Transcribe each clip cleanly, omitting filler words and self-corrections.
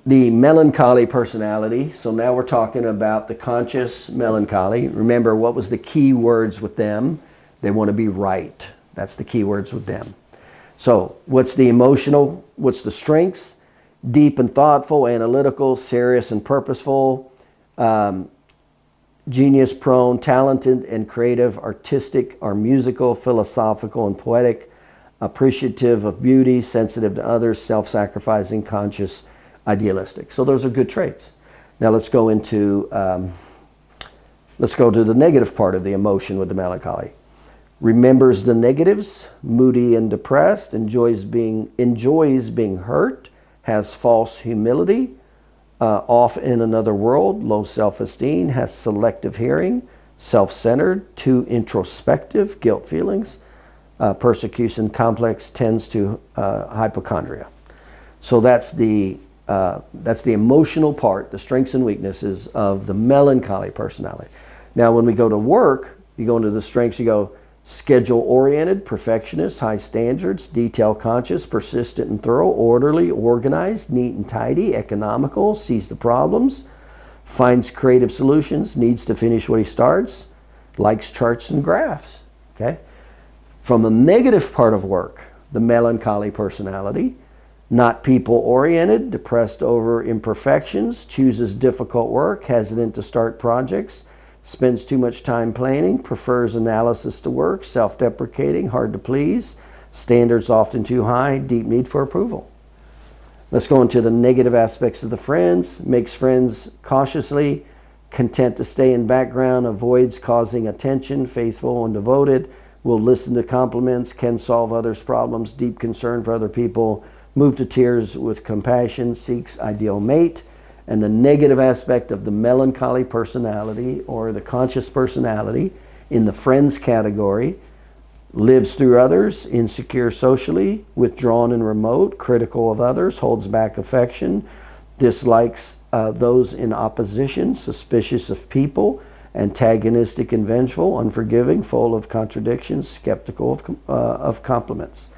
The melancholy personality. So now we're talking about the conscious melancholy. Remember, what was the key words with them? They want to be right. That's the key words with them. So what's the emotional? What's the strengths? Deep and thoughtful, analytical, serious and purposeful, genius prone, talented and creative, artistic or musical, philosophical and poetic, appreciative of beauty, sensitive to others, self-sacrificing, conscious, idealistic. So those are good traits. Now let's go to the negative part of the emotion with the melancholy. Remembers the negatives, moody and depressed, enjoys being hurt, has false humility, off in another world, low self-esteem, has selective hearing, self-centered, too introspective, guilt feelings, persecution complex, tends to hypochondria. So that's the emotional part, the strengths and weaknesses of the melancholy personality. Now, when we go to work, you go into the strengths, you go schedule-oriented, perfectionist, high standards, detail-conscious, persistent and thorough, orderly, organized, neat and tidy, economical, sees the problems, finds creative solutions, needs to finish what he starts, likes charts and graphs. Okay? From the negative part of work, the melancholy personality, not people-oriented, depressed over imperfections, chooses difficult work, hesitant to start projects, spends too much time planning, prefers analysis to work, self-deprecating, hard to please, standards often too high, deep need for approval. Let's go into the negative aspects of the friends. Makes friends cautiously, content to stay in background, avoids causing attention, faithful and devoted, will listen to compliments, can solve others' problems, deep concern for other people, move to tears with compassion, seeks ideal mate. And the negative aspect of the melancholy personality or the conscious personality in the friends category, lives through others, insecure socially, withdrawn and remote, critical of others, holds back affection, dislikes those in opposition, suspicious of people, antagonistic and vengeful, unforgiving, full of contradictions, skeptical of compliments.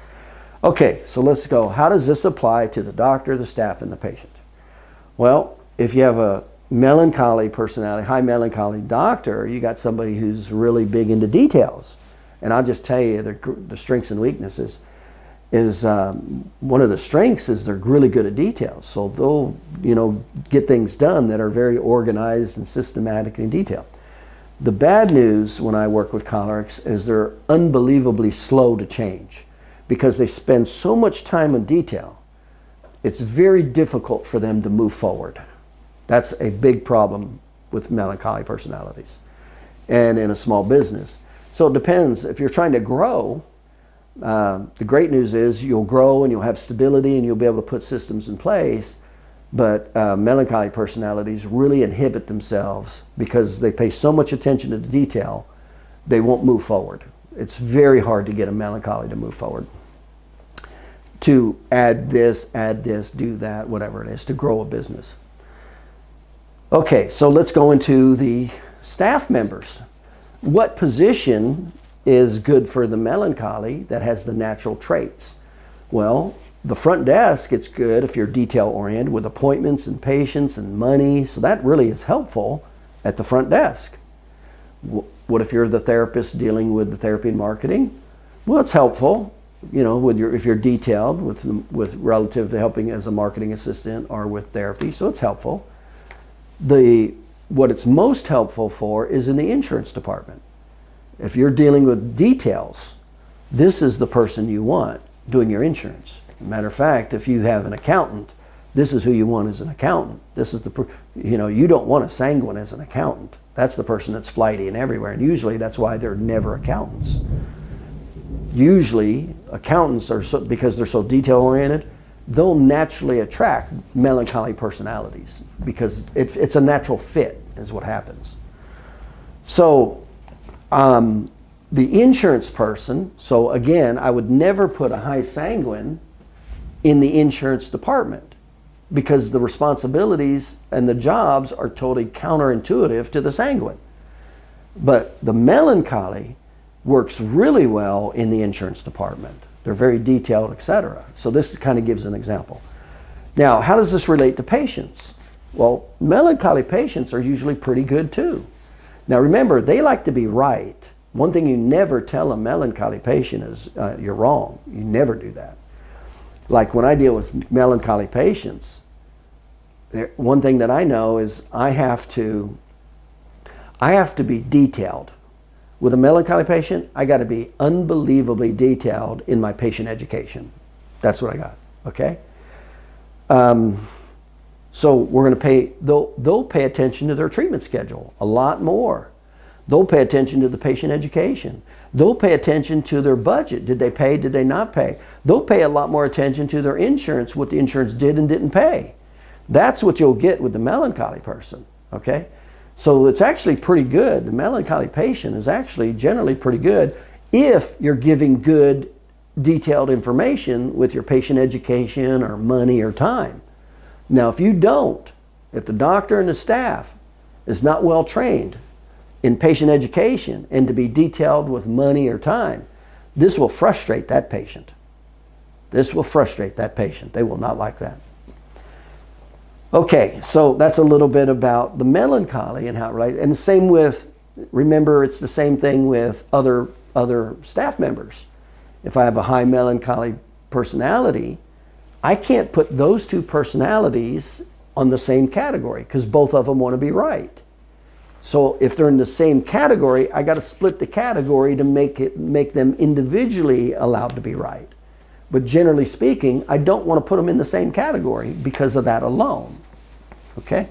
Okay, so let's go. How does this apply to the doctor, the staff, and the patient? Well, if you have a melancholy personality, high melancholy doctor, you got somebody who's really big into details. And I'll just tell you the strengths and weaknesses is one of the strengths is they're really good at details. So they'll get things done that are very organized and systematic and detailed. The bad news when I work with cholerics is they're unbelievably slow to change because they spend so much time in detail. It's very difficult for them to move forward. That's a big problem with melancholy personalities and in a small business. So it depends. If you're trying to grow, the great news is you'll grow and you'll have stability and you'll be able to put systems in place. But melancholy personalities really inhibit themselves because they pay so much attention to the detail, they won't move forward. It's very hard to get a melancholy to move forward. To add this, do that, whatever it is, to grow a business. Okay, so let's go into the staff members. What position is good for the melancholy that has the natural traits? Well, the front desk, it's good if you're detail-oriented with appointments and patients and money. So that really is helpful at the front desk. What if you're the therapist dealing with the therapy and marketing? Well, it's helpful, if you're detailed with relative to helping as a marketing assistant or with therapy. So it's helpful. What it's most helpful for is in the insurance department. If you're dealing with details, this is the person you want doing your insurance. Matter of fact, if you have an accountant, this is who you want as an accountant. This is you don't want a sanguine as an accountant. That's the person that's flighty and everywhere. And usually that's why they're never accountants. Usually accountants because they're so detail oriented, they'll naturally attract melancholy personalities because it's a natural fit is what happens. So the insurance person, so again, I would never put a high sanguine in the insurance department because the responsibilities and the jobs are totally counterintuitive to the sanguine. But the melancholy works really well in the insurance department. They're very detailed, etc. So this kind of gives an example. Now, how does this relate to patients? Well, melancholy patients are usually pretty good too. Now remember, they like to be right. One thing you never tell a melancholy patient is you're wrong. You never do that. Like when I deal with melancholy patients, one thing that I know is I have to be detailed. With a melancholy patient, I got to be unbelievably detailed in my patient education. That's what I got, okay? So we're going to pay, they'll pay attention to their treatment schedule a lot more. They'll pay attention to the patient education. They'll pay attention to their budget. Did they pay? Did they not pay? They'll pay a lot more attention to their insurance, what the insurance did and didn't pay. That's what you'll get with the melancholy person, okay? So it's actually pretty good. The melancholy patient is actually generally pretty good if you're giving good detailed information with your patient education or money or time. Now, if you don't, if the doctor and the staff is not well trained in patient education and to be detailed with money or time, this will frustrate that patient. This will frustrate that patient. They will not like that. Okay, so that's a little bit about the melancholy and how it relates. And the same with, remember, it's the same thing with other staff members. If I have a high melancholy personality, I can't put those two personalities on the same category because both of them want to be right. So if they're in the same category, I got to split the category to make them individually allowed to be right. But generally speaking, I don't want to put them in the same category because of that alone. Okay?